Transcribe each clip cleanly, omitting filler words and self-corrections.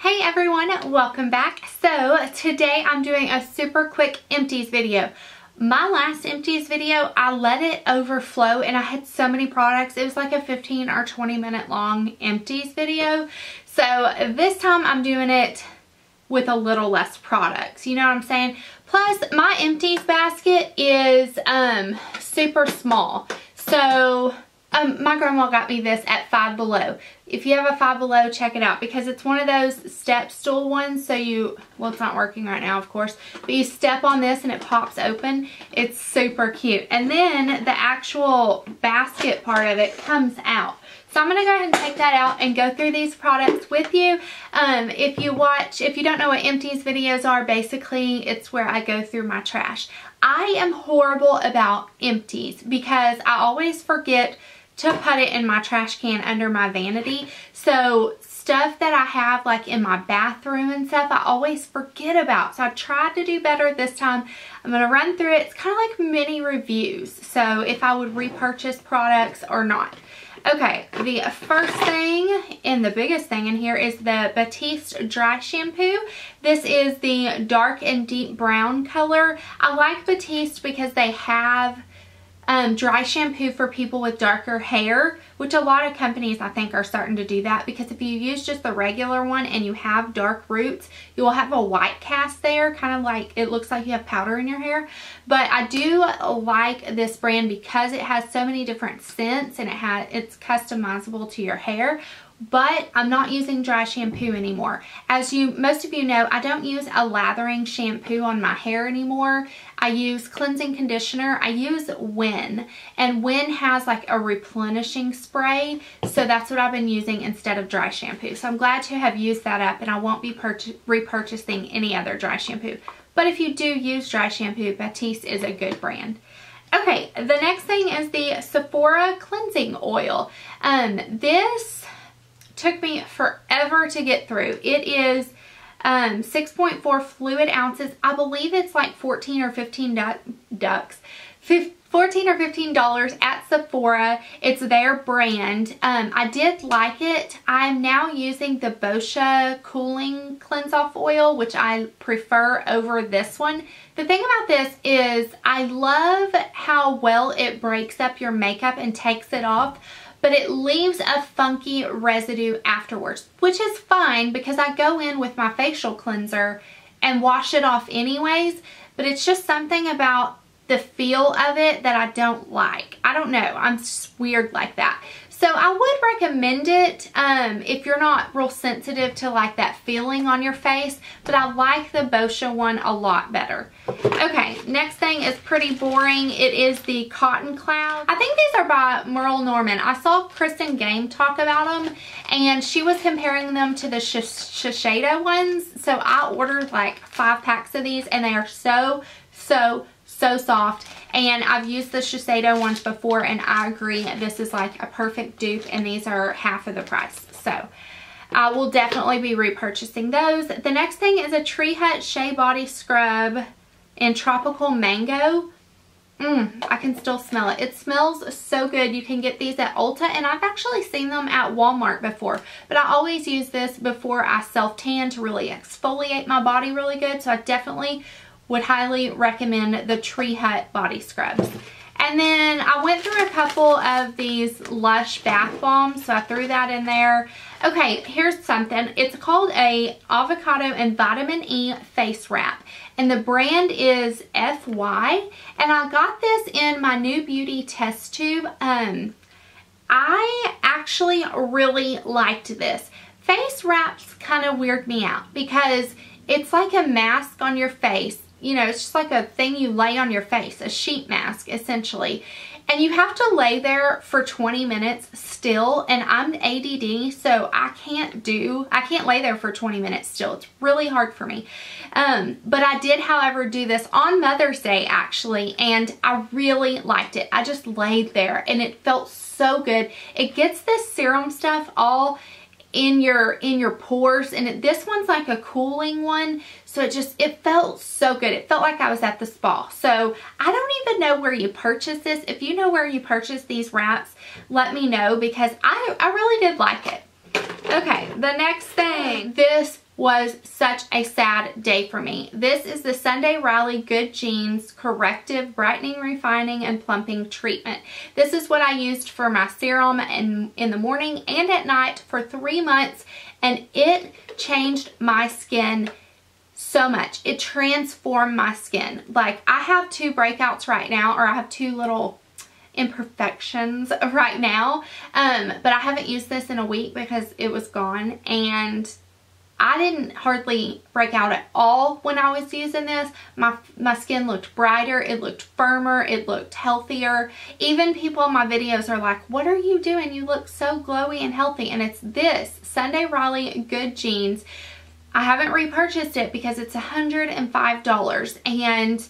Hey everyone, welcome back. So today I'm doing a super quick empties video. My last empties video, I let it overflow and I had so many products. It was like a 15 or 20 minute long empties video. So this time I'm doing it with a little less products. You know what I'm saying? Plus my empties basket is super small. So my grandma got me this at Five Below. If you have a Five Below, check it out because it's one of those step stool ones. So you, well, it's not working right now, of course, but you step on this and it pops open. It's super cute. And then the actual basket part of it comes out. So I'm going to go ahead and take that out and go through these products with you. If you don't know what empties videos are, basically it's where I go through my trash. I am horrible about empties because I always forget to put it in my trash can under my vanity. So stuff that I have like in my bathroom and stuff, I always forget about. So I tried to do better this time. I'm going to run through it. It's kind of like mini reviews. So if I would repurchase products or not. Okay, the first thing and the biggest thing in here is the Batiste Dry Shampoo. This is the dark and deep brown color. I like Batiste because they have dry shampoo for people with darker hair, which a lot of companies I think are starting to do that, because if you use just the regular one and you have dark roots, you will have a white cast there, kind of like it looks like you have powder in your hair. But I do like this brand because it has so many different scents and it's customizable to your hair. But I'm not using dry shampoo anymore. As most of you know, I don't use a lathering shampoo on my hair anymore. I use cleansing conditioner. I use Win, and Win has like a replenishing spray, so that's what I've been using instead of dry shampoo. So I'm glad to have used that up, and I won't be repurchasing any other dry shampoo. But if you do use dry shampoo, Batiste is a good brand. Okay, the next thing is the Sephora cleansing oil. This took me forever to get through. It is 6.4 fluid ounces. I believe it's like $14 or $15 at Sephora. It's their brand. I did like it. I'm now using the Boscia Cooling Cleanse Off Oil, which I prefer over this one. The thing about this is I love how well it breaks up your makeup and takes it off, but it leaves a funky residue afterwards, which is fine because I go in with my facial cleanser and wash it off anyways, but it's just something about the feel of it that I don't like. I don't know, I'm just weird like that. So I would recommend it if you're not real sensitive to like that feeling on your face, but I like the Boscia one a lot better. Okay, next thing is pretty boring. It is the Cotton Cloud. I think these are by Merle Norman. I saw Kristen Game talk about them, and she was comparing them to the Shiseido ones. So I ordered like 5 packs of these, and they are so soft. And I've used the Shiseido ones before, and I agree, this is like a perfect dupe, and these are half of the price. So I will definitely be repurchasing those. The next thing is a Tree Hut Shea Body Scrub in Tropical Mango. I can still smell it. It smells so good. You can get these at Ulta, and I've actually seen them at Walmart before, but I always use this before I self-tan to really exfoliate my body really good. So I definitely would highly recommend the Tree Hut body scrubs. And then I went through a couple of these Lush bath bombs, so I threw that in there. Okay, here's something. It's called a Avocado and Vitamin E face wrap, and the brand is FY, and I got this in my new beauty test tube. I actually really liked this. Face wraps kind of weird me out because it's like a mask on your face. You know, it's just like a thing you lay on your face, a sheet mask essentially. And you have to lay there for 20 minutes still, and I'm ADD, so I can't lay there for 20 minutes still. It's really hard for me. But I did, however, do this on Mother's Day actually, and I really liked it. I just laid there and it felt so good. It gets this serum stuff all in your pores, and this one's like a cooling one, so it felt so good. It felt like I was at the spa. So I don't even know where you purchase this. If you know where you purchase these wraps, let me know because I really did like it. Okay, the next thing, this was such a sad day for me. This is the Sunday Riley Good Genes Corrective Brightening, Refining, and Plumping Treatment. This is what I used for my serum in the morning and at night for 3 months, and it changed my skin so much. It transformed my skin. Like, I have 2 breakouts right now, or I have 2 little imperfections right now, but I haven't used this in a week because it was gone, and I didn't hardly break out at all when I was using this. My skin looked brighter, it looked firmer, it looked healthier. Even people in my videos are like, what are you doing? You look so glowy and healthy. And it's this Sunday Riley Good Genes. I haven't repurchased it because it's $105, and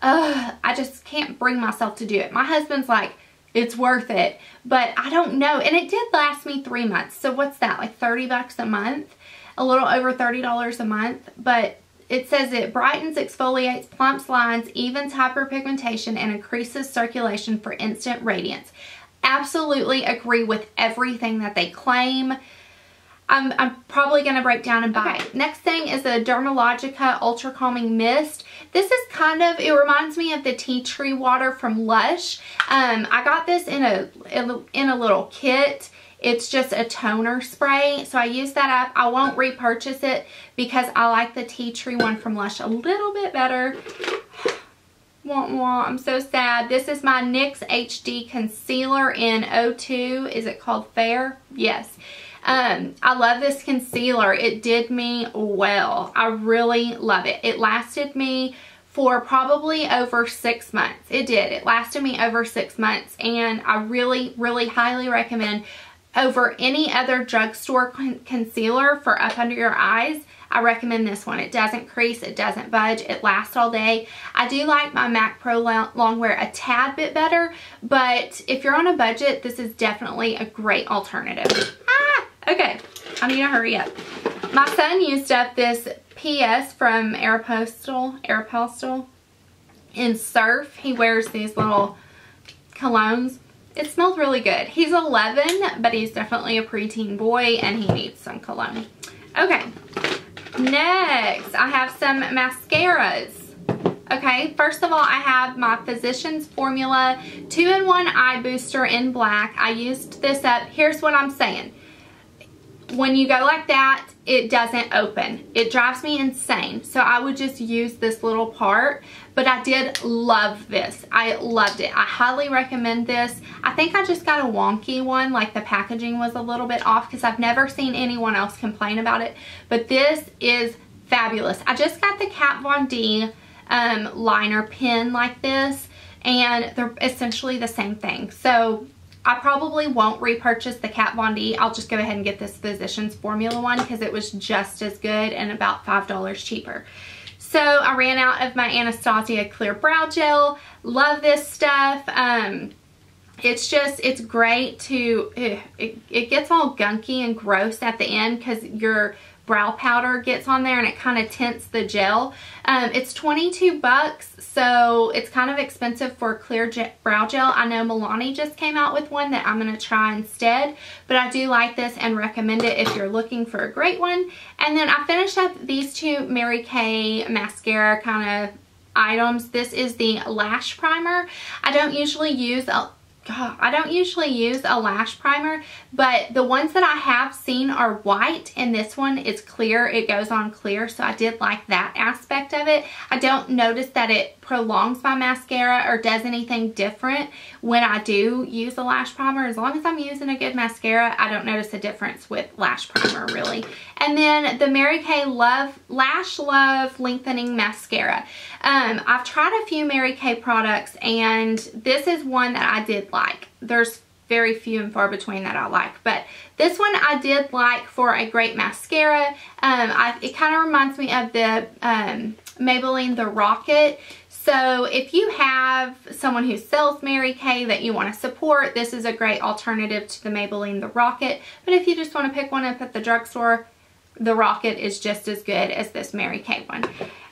I just can't bring myself to do it. My husband's like, it's worth it, but I don't know. And it did last me 3 months. So what's that, like 30 bucks a month? A little over $30 a month. But it says it brightens, exfoliates, plumps lines, evens hyperpigmentation, and increases circulation for instant radiance. Absolutely agree with everything that they claim. I'm probably going to break down and buy it. Next thing is the Dermalogica UltraCalming Mist. This is kind of, it reminds me of the tea tree water from Lush. I got this in a little kit. It's just a toner spray, so I use that up. I won't repurchase it because I like the tea tree one from Lush a little bit better. Wah, wah, I'm so sad. This is my NYX HD Concealer in 02. Is it called Fair? Yes. I love this concealer. It did me well. I really love it. It lasted me for probably over 6 months. It did. It lasted me over 6 months, and I really, really highly recommend over any other drugstore concealer for up under your eyes. I recommend this one. It doesn't crease, it doesn't budge, it lasts all day. I do like my MAC Pro Longwear a tad bit better, but if you're on a budget, this is definitely a great alternative. Okay, I need to hurry up. My son used up this PS from Aeropostale in Surf. He wears these little colognes. It smells really good. He's 11, but he's definitely a preteen boy, and he needs some cologne. Okay, next I have some mascaras. Okay, first of all, I have my Physicians Formula 2-in-1 Eye Booster in black. I used this up. Here's what I'm saying. When you go like that, it doesn't open. It drives me insane. So I would just use this little part. But I did love this. I loved it. I highly recommend this. I think I just got a wonky one. Like the packaging was a little bit off because I've never seen anyone else complain about it. But this is fabulous. I just got the Kat Von D liner pen like this. And they're essentially the same thing. So I probably won't repurchase the Kat Von D. I'll just go ahead and get this Physicians Formula one because it was just as good and about $5 cheaper. So I ran out of my Anastasia Clear Brow Gel. Love this stuff. It's great to, it gets all gunky and gross at the end because your brow powder gets on there and it kind of tints the gel. It's 22 bucks, so it's kind of expensive for clear brow gel. I know Milani just came out with one that I'm going to try instead, but I do like this and recommend it if you're looking for a great one. And then I finished up these 2 Mary Kay mascara kind of items. This is the lash primer. I don't usually use a lash primer, but the ones that I have seen are white, and this one is clear. It goes on clear, so I did like that aspect of it. I don't notice that it prolongs my mascara or does anything different when I do use a lash primer. As long as I'm using a good mascara, I don't notice a difference with lash primer, really. And then the Mary Kay Lash Love Lengthening Mascara. I've tried a few Mary Kay products, and this is one that I did like. There's very few and far between that I like, but this one I did like for a great mascara. It kind of reminds me of the Maybelline The Rocket. So if you have someone who sells Mary Kay that you want to support, this is a great alternative to the Maybelline The Rocket. But if you just want to pick one up at the drugstore, the Rocket is just as good as this Mary Kay one.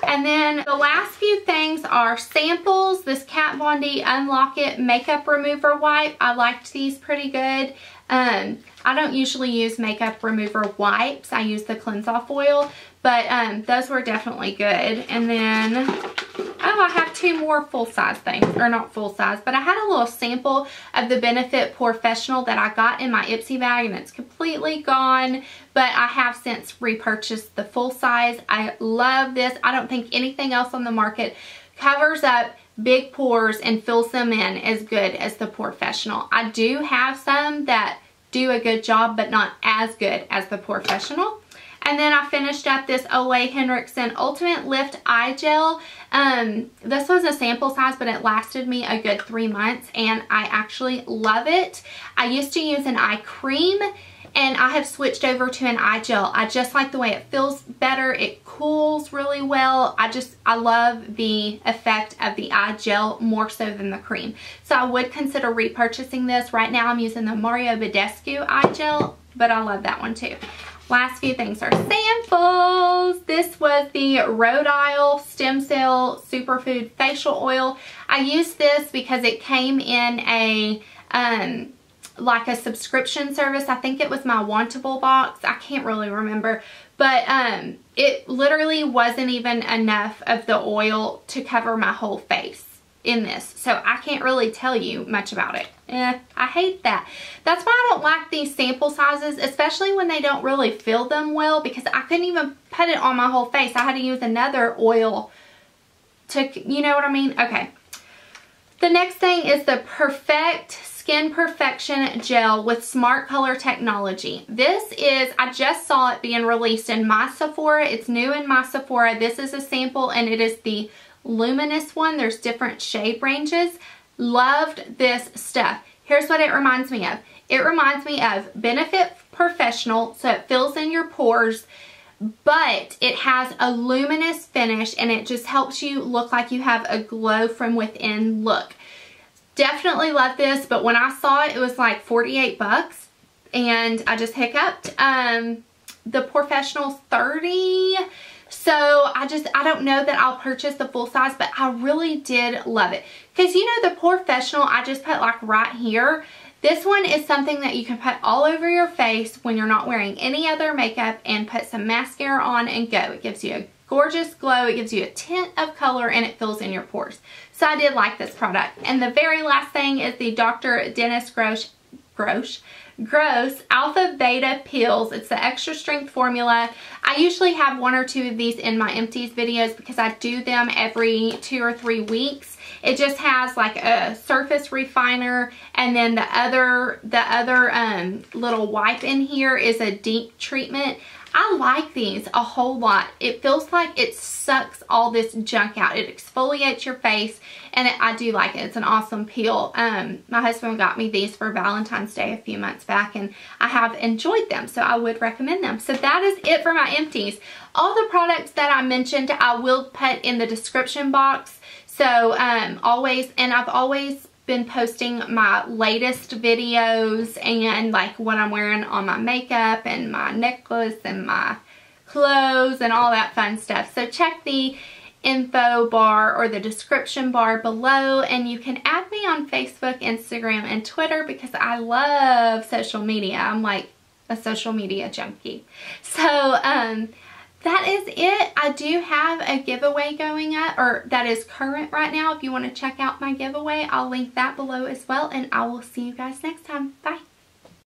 And then the last few things are samples. This Kat Von D Unlock It Makeup Remover Wipe. I liked these pretty good. I don't usually use makeup remover wipes. I use the cleanse off oil, but those were definitely good. And then, oh, I have 2 more full-size things, or not full-size, but I had a little sample of the Benefit POREfessional that I got in my Ipsy bag, and it's completely gone, but I have since repurchased the full size. I love this. I don't think anything else on the market covers up big pores and fills them in as good as the POREfessional. I do have some that do a good job, but not as good as the POREfessional. And then I finished up this Olay Henricksen Ultimate Lift Eye Gel. This was a sample size, but it lasted me a good 3 months, and I actually love it. I used to use an eye cream, and I have switched over to an eye gel. I just like the way it feels better. It cools really well. I love the effect of the eye gel more so than the cream. So I would consider repurchasing this. Right now I'm using the Mario Badescu eye gel, but I love that one too. Last few things are samples. This was the Rodial Stemcell Superfood Facial Oil. I used this because it came in a like a subscription service. I think it was my Wantable box. I can't really remember. But it literally wasn't even enough of the oil to cover my whole face in this. So I can't really tell you much about it. I hate that. That's why I don't like these sample sizes, especially when they don't really fill them well, because I couldn't even put it on my whole face. I had to use another oil to, you know what I mean? Okay. The next thing is the Per-fekt Skin Perfection Gel with Smart Color Technology. This is, I just saw it being released in my Sephora. It's new in my Sephora. This is a sample, and it is the luminous one. There's different shade ranges. Loved this stuff. Here's what it reminds me of. It reminds me of Benefit POREfessional, so it fills in your pores, but it has a luminous finish, and it just helps you look like you have a glow from within look. Definitely love this, but when I saw it, it was like 48 bucks, and I just hiccuped. The POREfessional's 30. So I don't know that I'll purchase the full size, but I really did love it. Because you know the POREfessional I just put like right here. This one is something that you can put all over your face when you're not wearing any other makeup, and put some mascara on and go. It gives you a gorgeous glow. It gives you a tint of color, and it fills in your pores. So I did like this product. And the very last thing is the Dr. Dennis Gross Alpha Beta Pills. It's the extra strength formula. I usually have 1 or 2 of these in my Empties videos because I do them every 2 or 3 weeks. It just has like a surface refiner, and then the other little wipe in here is a deep treatment. I like these a whole lot. It feels like it sucks all this junk out. It exfoliates your face, and I do like it. It's an awesome peel. My husband got me these for Valentine's Day a few months back, and I have enjoyed them, so I would recommend them. So that is it for my Empties. All the products that I mentioned I will put in the description box. So I've always been posting my latest videos and like what I'm wearing on my makeup and my necklace and my clothes and all that fun stuff. So check the info bar or the description bar below, and you can add me on Facebook, Instagram, and Twitter because I love social media. I'm like a social media junkie. So that is it. I do have a giveaway going up, or that is current right now. If you want to check out my giveaway, I'll link that below as well, and I will see you guys next time. Bye.